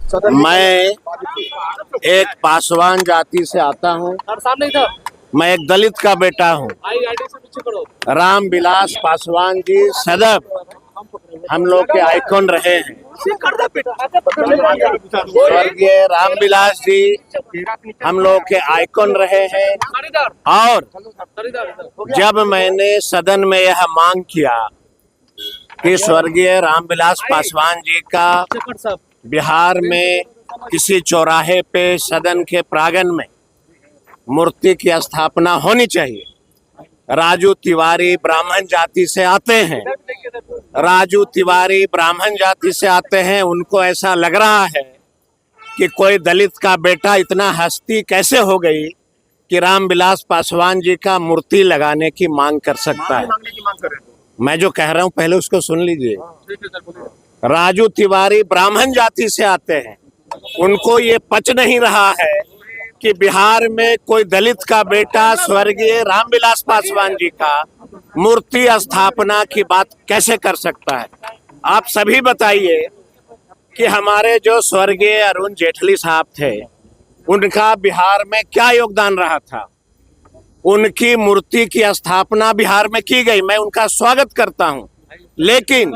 मैं एक पासवान जाति से आता हूँ। मैं एक दलित का बेटा हूँ। राम विलास पासवान जी सदैव हम लोग के आइकॉन रहे हैं। स्वर्गीय राम विलास जी हम लोग के आइकॉन रहे हैं। और जब मैंने सदन में यह मांग किया कि स्वर्गीय राम विलास पासवान जी का बिहार में किसी चौराहे पे सदन के प्रांगण में मूर्ति की स्थापना होनी चाहिए। राजू तिवारी ब्राह्मण जाति से आते हैं। राजू तिवारी ब्राह्मण जाति से आते हैं। उनको ऐसा लग रहा है कि कोई दलित का बेटा इतना हस्ती कैसे हो गई कि राम विलास पासवान जी का मूर्ति लगाने की मांग कर सकता है। मैं जो कह रहा हूं पहले उसको सुन लीजिए। राजू तिवारी ब्राह्मण जाति से आते हैं। उनको ये पच नहीं रहा है कि बिहार में कोई दलित का बेटा स्वर्गीय रामविलास पासवान जी का मूर्ति स्थापना की बात कैसे कर सकता है। आप सभी बताइए कि हमारे जो स्वर्गीय अरुण जेटली साहब थे, उनका बिहार में क्या योगदान रहा था। उनकी मूर्ति की स्थापना बिहार में की गई, मैं उनका स्वागत करता हूं। लेकिन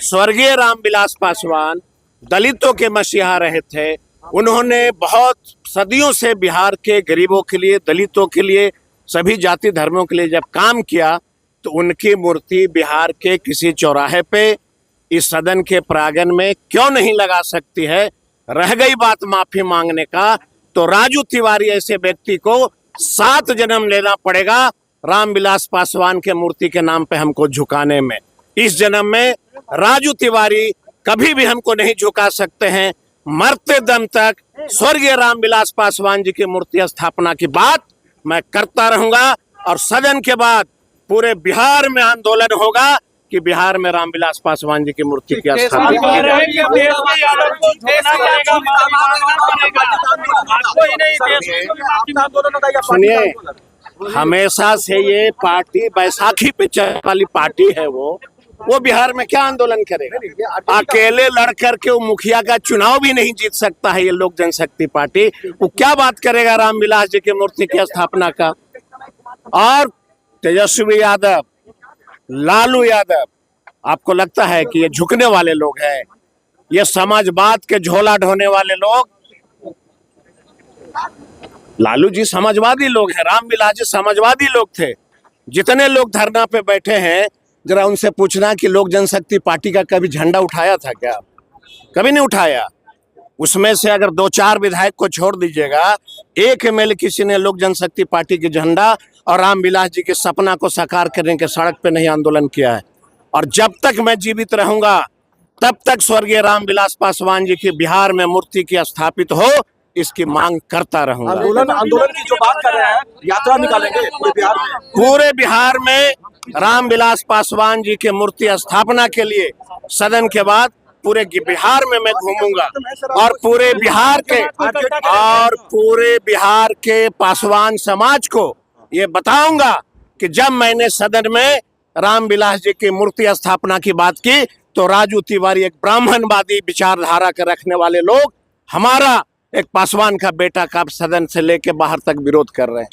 स्वर्गीय रामविलास पासवान दलितों के मसीहा रहे थे। उन्होंने बहुत सदियों से बिहार के गरीबों के लिए, दलितों के लिए, सभी जाति धर्मों के लिए जब काम किया, तो उनकी मूर्ति बिहार के किसी चौराहे पे इस सदन के प्रांगण में क्यों नहीं लगा सकती है। रह गई बात माफी मांगने का, तो राजू तिवारी ऐसे व्यक्ति को 7 जन्म लेना पड़ेगा रामविलास पासवान के मूर्ति के नाम पे हमको झुकाने में। इस जन्म में राजू तिवारी कभी भी हमको नहीं झुका सकते हैं। मरते दम तक स्वर्गीय रामविलास पासवान जी की मूर्ति स्थापना की बात मैं करता रहूंगा। और सदन के बाद पूरे बिहार में आंदोलन होगा कि बिहार में रामविलास पासवान जी की मूर्ति की स्थापना। सुनिए, हमेशा से ये पार्टी बैसाखी पे चलने वाली पार्टी है। वो बिहार में क्या आंदोलन करेगा। अकेले लड़ करके वो मुखिया का चुनाव भी नहीं जीत सकता है ये लोक जनशक्ति पार्टी। वो क्या बात करेगा रामविलास जी की मूर्ति की स्थापना का। और तेजस्वी यादव, लालू यादव, आपको लगता है कि ये झुकने वाले लोग हैं? ये समाजवाद के झोला ढोने वाले लोग। लालू जी समाजवादी लोग हैं, रामविलास जी समाजवादी लोग थे। जितने लोग धरना पे बैठे हैं, जरा उनसे पूछना कि लोक जनशक्ति पार्टी का कभी झंडा उठाया था क्या? कभी नहीं उठाया। उसमें से अगर 2-4 विधायक को छोड़ दीजिएगा, एक एमएलए किसी ने लोक जनशक्ति पार्टी के झंडा और रामविलास जी के सपना को साकार करने के सड़क पे नहीं आंदोलन किया है। और जब तक मैं जीवित रहूंगा तब तक स्वर्गीय रामविलास पासवान जी की बिहार में मूर्ति की स्थापित हो, इसकी मांग करता रहूंगा। आंदोलन की जो बात कर रहे हैं, यात्रा निकालेंगे पूरे बिहार में। पूरे बिहार में रामविलास पासवान जी के मूर्ति स्थापना के लिए सदन के बाद पूरे बिहार में मैं घूमूंगा और पूरे बिहार के पासवान समाज को ये बताऊंगा कि जब मैंने सदन में रामविलास जी की मूर्ति स्थापना की बात की, तो राजू तिवारी एक ब्राह्मणवादी विचारधारा के रखने वाले लोग हमारा एक पासवान का बेटा का सदन से लेके बाहर तक विरोध कर रहे हैं।